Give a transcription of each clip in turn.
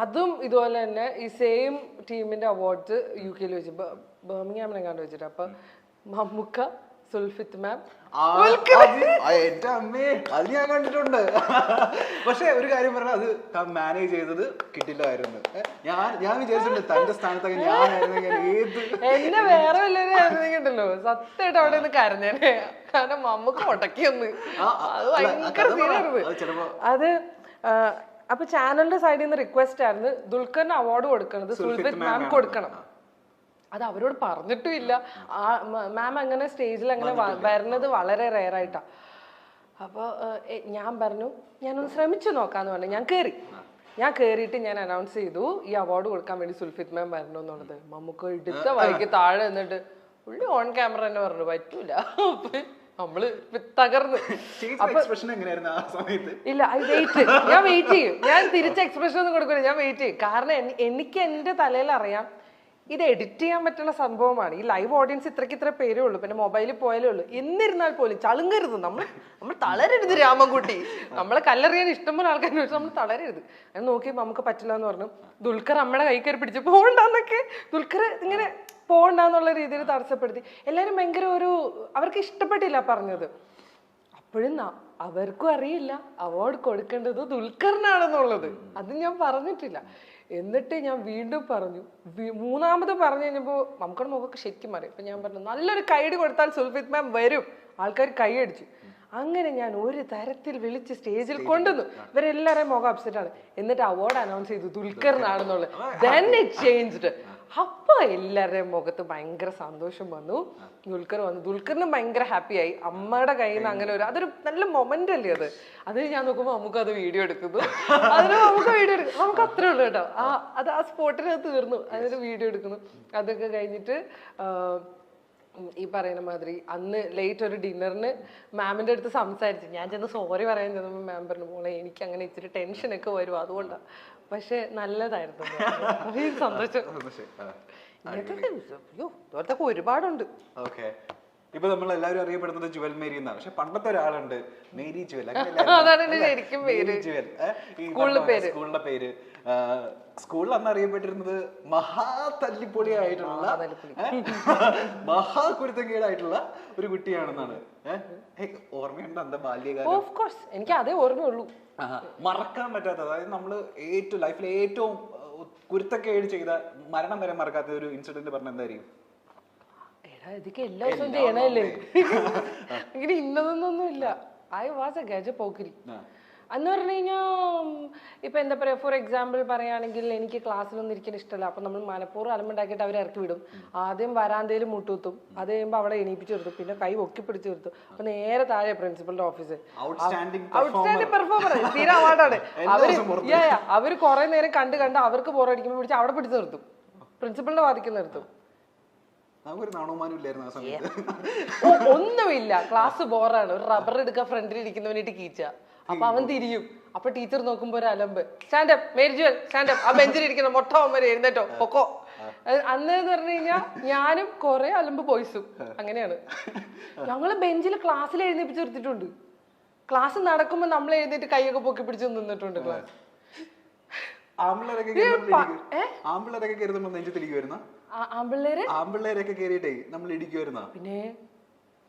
അതും ഇതുപോലെ തന്നെ ഈ സെയിം ടീമിന്റെ അവാർഡ്സ് UK വെച്ച് ബർമിംഗ്ഹാമിനെങ്ങാണ്ട് വെച്ചിട്ട്. അപ്പൊ മമ്മൂക്ക, സുൽഫിത്ത് മാം, എന്റെ അമ്മേ അത് ഞാൻ കണ്ടിട്ടുണ്ട്. പക്ഷെ ഒരു കാര്യം പറഞ്ഞാൽ അത് മാനേജ് ചെയ്തത് കിട്ടില്ലായിരുന്നു. ഞാൻ വിചാരിച്ചിട്ടുണ്ട് തന്റെ സ്ഥാനത്തൊക്കെ ഞാനായിരുന്നെങ്കിൽ ഏത് എന്നെ വേറെ വല്ലവരും ആയിരുന്നെങ്കിണ്ടല്ലോ സത്യമായിട്ട് അവിടെ നിന്ന് കരഞ്ഞേനെ. കാരണം മമ്മൂക്ക ഉടക്കിയൊന്ന് അത് ഭയങ്കര സീനായിരുന്നു അത്. അപ്പൊ ചാനലിന്റെ സൈഡിൽ നിന്ന് റിക്വസ്റ്റ് ആയിരുന്നു ദുൽഖറിന് അവാർഡ് കൊടുക്കണത് സുൽഫിത്ത് മാം കൊടുക്കണം. അത് അവരോട് പറഞ്ഞിട്ടും ഇല്ല. മാം അങ്ങനെ സ്റ്റേജിൽ അങ്ങനെ വരുന്നത് വളരെ റെയർ ആയിട്ടാ. അപ്പോൾ ഞാൻ പറഞ്ഞു ഞാനൊന്ന് ശ്രമിച്ചു നോക്കാന്ന് പറഞ്ഞു. ഞാൻ കയറിയിട്ട് ഞാൻ അനൗൺസ് ചെയ്തു ഈ അവാർഡ് കൊടുക്കാൻ വേണ്ടി സുൽഫിത്ത് മാം വരണം എന്നുള്ളത്. നമുക്ക് എടുത്ത വഴിക്ക് താഴെ നിന്നിട്ട് പുള്ളി ഓൺ ക്യാമറ തന്നെ പറഞ്ഞു പറ്റൂല. നമ്മള് തകർന്ന്. ഇല്ല ഞാൻ വെയിറ്റ് ചെയ്യും. ഞാൻ തിരിച്ച എക്സ്പ്രഷൻ ഒന്നും കൊടുക്കില്ല, ഞാൻ വെയിറ്റ് ചെയ്യും. കാരണം എനിക്ക് എന്റെ തലയിൽ അറിയാം ഇത് എഡിറ്റ് ചെയ്യാൻ പറ്റുന്ന സംഭവമാണ്. ഈ ലൈവ് ഓഡിയൻസ് ഇത്ര പേരേ ഉള്ളൂ, പിന്നെ മൊബൈലിൽ പോയാലേ ഉള്ളൂ. എന്നിരുന്നാൽ പോലും ചളുങ്ങരുത്, നമ്മൾ തളരരുത്. രാമൻകുട്ടി നമ്മളെ കല്ലെറിയാൻ ഇഷ്ടംപോലെ ആൾക്കാരെ വെച്ച് നമ്മൾ തളരരുത്. ഞാൻ നോക്കി നമുക്ക് പറ്റില്ല എന്ന് പറഞ്ഞു. ദുൽഖർ അമ്മയുടെ കൈ കയറി പിടിച്ച് പോകണ്ടെന്നൊക്കെ, ദുൽഖർ ഇങ്ങനെ പോകണ്ടെന്നുള്ള രീതിയിൽ തടസ്സപ്പെടുത്തി. എല്ലാവരും ഭയങ്കര അവർക്ക് ഇഷ്ടപ്പെട്ടില്ല പറഞ്ഞത്. അപ്പോഴും അവർക്കും അറിയില്ല അവാർഡ് കൊടുക്കേണ്ടത് ദുൽഖറിനാണെന്നുള്ളത്. അത് ഞാൻ പറഞ്ഞിട്ടില്ല. എന്നിട്ട് ഞാൻ വീണ്ടും പറഞ്ഞു. മൂന്നാമത് പറഞ്ഞു കഴിഞ്ഞപ്പോൾ നമുക്കുടെ മുഖമൊക്കെ ശരിക്കും മാറി. അപ്പൊ ഞാൻ പറഞ്ഞു നല്ലൊരു കൈഡ് കൊടുത്താൽ സുൽഫിത്ത് മാം വരും. ആൾക്കാർ കൈയടിച്ചു. അങ്ങനെ ഞാൻ ഒരു തരത്തിൽ വിളിച്ച് സ്റ്റേജിൽ കൊണ്ടുവന്നു. ഇവരെല്ലാവരെയും മുഖം അപ്സെറ്റ് ആണ്. എന്നിട്ട് അവാർഡ് അനൗൺസ് ചെയ്തു ദുൽഖറിനാണെന്നുള്ളത്. Then it changed. അപ്പൊ എല്ലാവരുടെയും മുഖത്ത് ഭയങ്കര സന്തോഷം വന്നു. ദുൽഖർ വന്നു. ദുൽഖറിനും ഭയങ്കര ഹാപ്പി ആയി. അമ്മയുടെ കയ്യിൽ നിന്ന് അങ്ങനെ അതൊരു നല്ല മൊമെന്റ് അല്ലേ അത്. അതിന് ഞാൻ നോക്കുമ്പോൾ നമുക്ക് അത് വീഡിയോ എടുക്കുന്നു. അതിന് നമുക്ക് വീഡിയോ എടുക്കും. നമുക്ക് അത്രേ ഉള്ളൂ കേട്ടോ. ആ സ്പോട്ടിന് തീർന്നു. അതിന് വീഡിയോ എടുക്കുന്നു. അതൊക്കെ കഴിഞ്ഞിട്ട് ഈ പറയുന്ന മാതിരി അന്ന് ലേറ്റ് ഒരു ഡിന്നറിന് മാമിന്റെ അടുത്ത് സംസാരിച്ചു. ഞാൻ ചെന്ന് സോറി പറയാൻ ചെന്നപ്പോൾ മാം പറഞ്ഞു മോളെ എനിക്ക് അങ്ങനെ ഇച്ചിരി ടെൻഷനൊക്കെ വരും അതുകൊണ്ടാണ്. പക്ഷെ നല്ലതായിരുന്നു. സന്തോഷം. ഇതൊക്കെ ഒരുപാടുണ്ട്. ഇപ്പൊ നമ്മൾ എല്ലാവരും അറിയപ്പെടുന്നത് ജുവൽ മേരി എന്നാണ്. പക്ഷെ പണ്ടത്തെ ഒരാളുണ്ട് മേരി ജുവൽ. അതാണ് ശരിക്കും പേര്, സ്കൂളിന്റെ പേര്. സ്കൂളിൽ അന്ന് അറിയപ്പെട്ടിരുന്നത് മഹാതല്ലിപ്പൊളിയായിട്ടുള്ള മഹാകുരുത്തങ്കേടായിട്ടുള്ള ഒരു കുട്ടിയാണെന്നാണ്. ഓർമ്മയുണ്ട് അന്ത ബാല്യകാലം? ഓഫ് കോഴ്സ് എനിക്ക് അതേ ഓർമ്മയുള്ളൂ. മറക്കാൻ പറ്റാത്ത, അതായത് നമ്മള് ലൈഫിലെ ഏറ്റവും കുരുത്തക്കേട് ചെയ്ത മരണം വരെ മറക്കാത്ത ഒരു ഇൻസിഡന്റ് പറഞ്ഞ എന്തായിരിക്കും? ഇതൊക്കെ എല്ലാ ദിവസവും ചെയ്യണല്ലേ, ഇങ്ങനെ ഇന്നതൊന്നും ഇല്ല. ഐ വാസ് എ ഗജ പോക്കിരി. അന്ന് പറഞ്ഞു കഴിഞ്ഞാൽ ഇപ്പൊ എന്താ പറയാ, ഫോർ എക്സാമ്പിൾ പറയുകയാണെങ്കിൽ എനിക്ക് ക്ലാസ്സിലൊന്നും ഇരിക്കാൻ ഇഷ്ടമല്ല. അപ്പൊ നമ്മൾ മനപ്പൂർവ്വം അലമ്പുണ്ടാക്കിയിട്ട് അവരെ ഇറക്കി വിടും. ആദ്യം വരാന്തയിൽ മുട്ടുത്തും, അത് കഴിയുമ്പോൾ അവിടെ എണീപ്പിച്ചു നിർത്തും, പിന്നെ കൈ ഒക്കി പിടിച്ചു നിർത്തും. അപ്പൊ നേരെ താഴെ പ്രിൻസിപ്പളിന്റെ ഓഫീസ്. ഔട്ട്സ്റ്റാൻഡിംഗ് പെർഫോമർ തീരെ അവാർഡാണ്. അവര് കുറെ നേരം കണ്ട് അവർക്ക് ബോറടിക്കുമ്പോൾ പിടിച്ച് അവിടെ പിടിച്ചു നിർത്തും, പ്രിൻസിപ്പളിന്റെ വാദിക്ക് നിർത്തും. ഒന്നുമില്ല, ക്ലാസ് ബോറാണ്. ഒരു റബ്ബർ എടുക്കാൻ ഫ്രണ്ടിൽ ഇരിക്കുന്നവനായിട്ട് കീച്ച. അപ്പൊ അവൻ തിരിയും. അപ്പൊ ടീച്ചർ നോക്കുമ്പോ ഒരു അലമ്പ്, സ്റ്റാൻഡപ്പ് മേരിജുവൽ സ്റ്റാൻഡപ്പ്, ആ ബെഞ്ചിലിരിക്കുന്ന മൊട്ടവന്മാര് എഴുന്നേറ്റോ പൊക്കോ. അന്ന് എന്ന് പറഞ്ഞു കഴിഞ്ഞാൽ ഞാനും കുറെ അലമ്പ് ബോയ്സും അങ്ങനെയാണ്. ഞങ്ങള് ബെഞ്ചിൽ ക്ലാസ്സിൽ എഴുന്നേപ്പിച്ച് നിർത്തിയിട്ടുണ്ട്. ക്ലാസ് നടക്കുമ്പോ നമ്മൾ എഴുന്നേറ്റ് കൈയൊക്കെ പൊക്കി പിടിച്ച് നിന്നിട്ടുണ്ട്. ക്ലാസ് ആമ്പിള്ളേരൊക്കെ നമ്മൾ ഇടിക്കുവായിരുന്ന. പിന്നെ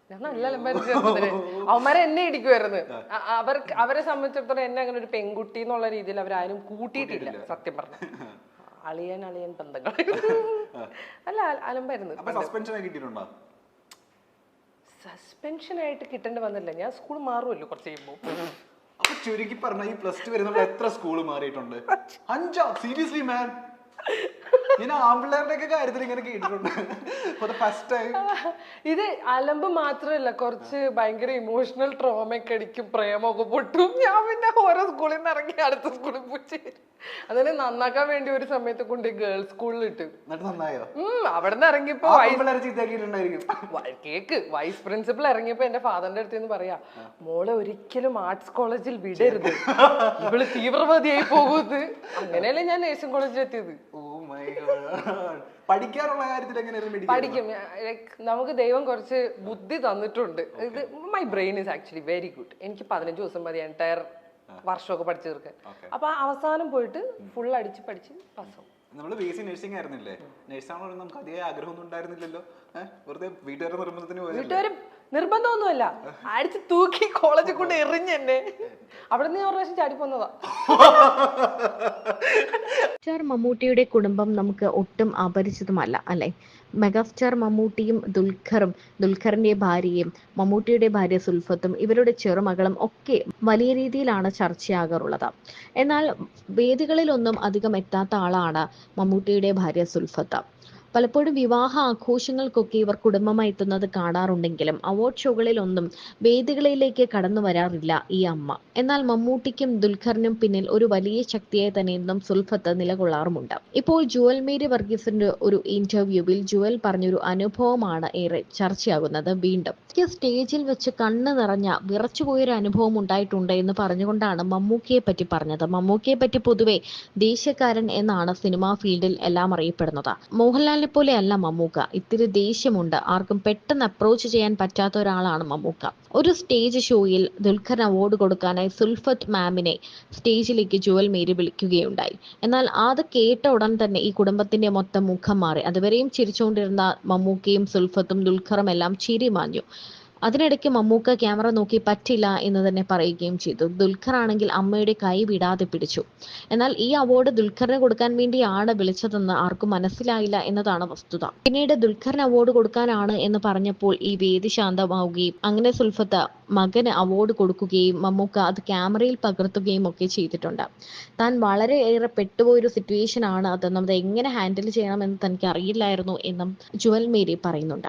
ഞാൻ നല്ല അലമ്പായിരുന്നു. അവന്മാരെ എന്നെ ഇടിക്കുമായിരുന്നു. അവരെ സംബന്ധിച്ചിടത്തോളം എന്നെ അങ്ങനെ ഒരു പെൺകുട്ടി എന്നുള്ള രീതിയിൽ അവരാരും കൂട്ടിയിട്ടില്ല. സത്യം പറഞ്ഞ അളിയൻ ബന്ധങ്ങൾ അല്ല അലമ്പായിരുന്നു. സസ്പെൻഷൻ ആയിട്ട് കിട്ടേണ്ടി വന്നില്ല. ഞാൻ സ്കൂൾ മാറുമല്ലോ കുറച്ച് കഴിയുമ്പോ. അപ്പൊ ചുരുക്കി പറഞ്ഞ ഈ +2 വരെ നമ്മൾ എത്ര സ്കൂള് മാറിയിട്ടുണ്ട്? 5. സീരിയസ്ലി മാൻ, ഞാൻ ആമ്പിള്ളേരുടെ ഒക്കെ കാര്യത്തിൽ ഇങ്ങനെ കേട്ടിട്ടുണ്ട് ഫോർ ദ ഫസ്റ്റ് ടൈം. ഇത് അലമ്പ് മാത്രമല്ല, കുറച്ച് ഭയങ്കര ഇമോഷണൽ ട്രോമയൊക്കെ അടിക്കും, പ്രേമൊക്കെ പൊട്ടും. ഞാൻ പിന്നെ ഓരോ സ്കൂളിൽ നിന്ന് ഇറങ്ങി അടുത്ത സ്കൂളിൽ പോയി അതിനെ നന്നാക്കാൻ വേണ്ടി ഒരു സമയത്ത് കൊണ്ട് ഗേൾസ് സ്കൂളിൽ ഇട്ട്. അവിടെ നിന്ന് ഇറങ്ങിയപ്പോ കേക്ക് വൈസ് പ്രിൻസിപ്പൽ ഇറങ്ങിയപ്പോ എന്റെ ഫാദറിന്റെ അടുത്ത് നിന്ന് പറയാ, മോളെ ഒരിക്കലും ആർട്സ് കോളേജിൽ വിടരുത്, ഇവള് തീവ്രവാദിയായി പോകുന്നത്. അങ്ങനെയല്ലേ ഞാൻ നേഴ്സിംഗ് കോളേജിൽ എത്തിയത്. പഠിക്കാനുള്ള കാര്യത്തിൽ പഠിക്കും. നമുക്ക് ദൈവം കുറച്ച് ബുദ്ധി തന്നിട്ടുണ്ട്. ഇത് my brain is actually very good. എനിക്ക് 15 ദിവസം മതി എൻറ്റയർ വർഷമൊക്കെ പഠിച്ചു തീർക്കാൻ. Okay. അപ്പൊ അവസാനം പോയിട്ട് ഫുൾ അടിച്ച് പഠിച്ച് പാസ്സാവും. നമ്മള് ബി എസ് സി നഴ്സിംഗ് ആയിരുന്നില്ലേ? നഴ്സാണോ നമുക്ക് അധികം ആഗ്രഹമൊന്നും ഉണ്ടായിരുന്നില്ലല്ലോ. വെറുതെ വീട്ടുകാരുടെ നിർബന്ധത്തിന് പോയതല്ലേ? വീട്ടുകാര് നിർബന്ധമൊന്നുമല്ല, അടിച്ച് തൂക്കി കോളേജിൽ കൊണ്ട് എറിഞ്ഞെന്നെ. അവിടെ നിന്ന് ഞാൻ ഒരു പ്രാവശ്യം ചാടിപ്പോന്നതാ. സ്റ്റാർ മമ്മൂട്ടിയുടെ കുടുംബം നമുക്ക് ഒട്ടും അപരിചിതമല്ല അല്ലെ. മെഗാസ്റ്റാർ മമ്മൂട്ടിയും ദുൽഖറിന്റെ ഭാര്യയും മമ്മൂട്ടിയുടെ ഭാര്യ സുൽഫത്തും ഇവരുടെ ചെറുമകളും ഒക്കെ വലിയ രീതിയിലാണ് ചർച്ചയാകാറുള്ളത്. എന്നാൽ വേദികളിലൊന്നും അധികം എത്താത്ത ആളാണ് മമ്മൂട്ടിയുടെ ഭാര്യ സുൽഫത്ത്. പലപ്പോഴും വിവാഹ ആഘോഷങ്ങൾക്കൊക്കെ ഇവർ കുടുംബമായി എത്തുന്നത് കാണാറുണ്ടെങ്കിലും അവാർഡ് ഷോകളിലൊന്നും വേദികളിലേക്ക് കടന്നു വരാറില്ല ഈ അമ്മ. എന്നാൽ മമ്മൂട്ടിക്കും ദുൽഖറിനും പിന്നിൽ ഒരു വലിയ ശക്തിയായി തന്നെ ഇന്നും സുൽഫത്ത് നിലകൊള്ളാറുമുണ്ട്. ഇപ്പോൾ ജുവൽ മേരി വർഗീസിന്റെ ഒരു ഇന്റർവ്യൂവിൽ ജുവൽ പറഞ്ഞൊരു അനുഭവമാണ് ഏറെ ചർച്ചയാകുന്നത്. വീണ്ടും സ്റ്റേജിൽ വെച്ച് കണ്ണ് നിറഞ്ഞ വിറച്ചുപോയൊരു അനുഭവം ഉണ്ടായിട്ടുണ്ട് എന്ന് പറഞ്ഞുകൊണ്ടാണ് മമ്മൂക്കയെ പറ്റി പറഞ്ഞത്. മമ്മൂക്കയെ പറ്റി പൊതുവെ ദേശക്കാരൻ എന്നാണ് സിനിമാ ഫീൽഡിൽ എല്ലാം അറിയപ്പെടുന്നത്. മോഹൻലാൽ പോലെ അല്ല മമ്മൂക്ക. ഇത്തിരി ദേഷ്യമുണ്ട്. ആർക്കും പെട്ടെന്ന് അപ്രോച്ച് ചെയ്യാൻ പറ്റാത്ത ഒരാളാണ് മമ്മൂക്ക. ഒരു സ്റ്റേജ് ഷോയിൽ ദുൽഖർ അവാർഡ് കൊടുക്കാനായി സുൽഫത്ത് മാമിനെ സ്റ്റേജിലേക്ക് ജുവൽ മേരി വിളിക്കുകയുണ്ടായി. എന്നാൽ അത് കേട്ട ഉടൻ തന്നെ ഈ കുടുംബത്തിന്റെ മൊത്തം മുഖം മാറി. അതുവരെയും ചിരിച്ചുകൊണ്ടിരുന്ന മമ്മൂക്കയും സുൽഫത്തും ദുൽഖറും എല്ലാം ചിരി മാഞ്ഞു. അതിനിടയ്ക്ക് മമ്മൂക്ക ക്യാമറ നോക്കി പറ്റില്ല എന്ന് തന്നെ പറയുകയും ചെയ്തു. ദുൽഖർ ആണെങ്കിൽ അമ്മയുടെ കൈ വിടാതെ പിടിച്ചു. എന്നാൽ ഈ അവാർഡ് ദുൽഖറിന് കൊടുക്കാൻ വേണ്ടിയാണ് വിളിച്ചതെന്ന് ആർക്കും മനസ്സിലായില്ല എന്നതാണ് വസ്തുത. പിന്നീട് ദുൽഖറിന് അവാർഡ് കൊടുക്കാനാണ് എന്ന് പറഞ്ഞപ്പോൾ ഈ വേദി ശാന്തമാവുകയും അങ്ങനെ സുൽഫത്ത് മകന് അവാർഡ് കൊടുക്കുകയും മമ്മൂക്ക അത് ക്യാമറയിൽ പകർത്തുകയും ഒക്കെ ചെയ്തിട്ടുണ്ട്. താൻ വളരെയേറെ പെട്ടുപോയൊരു സിറ്റുവേഷൻ ആണ് അതെന്നും അത് എങ്ങനെ ഹാൻഡിൽ ചെയ്യണമെന്ന് തനിക്ക് അറിയില്ലായിരുന്നു എന്നും ജുവൽ മേരി പറയുന്നുണ്ട്.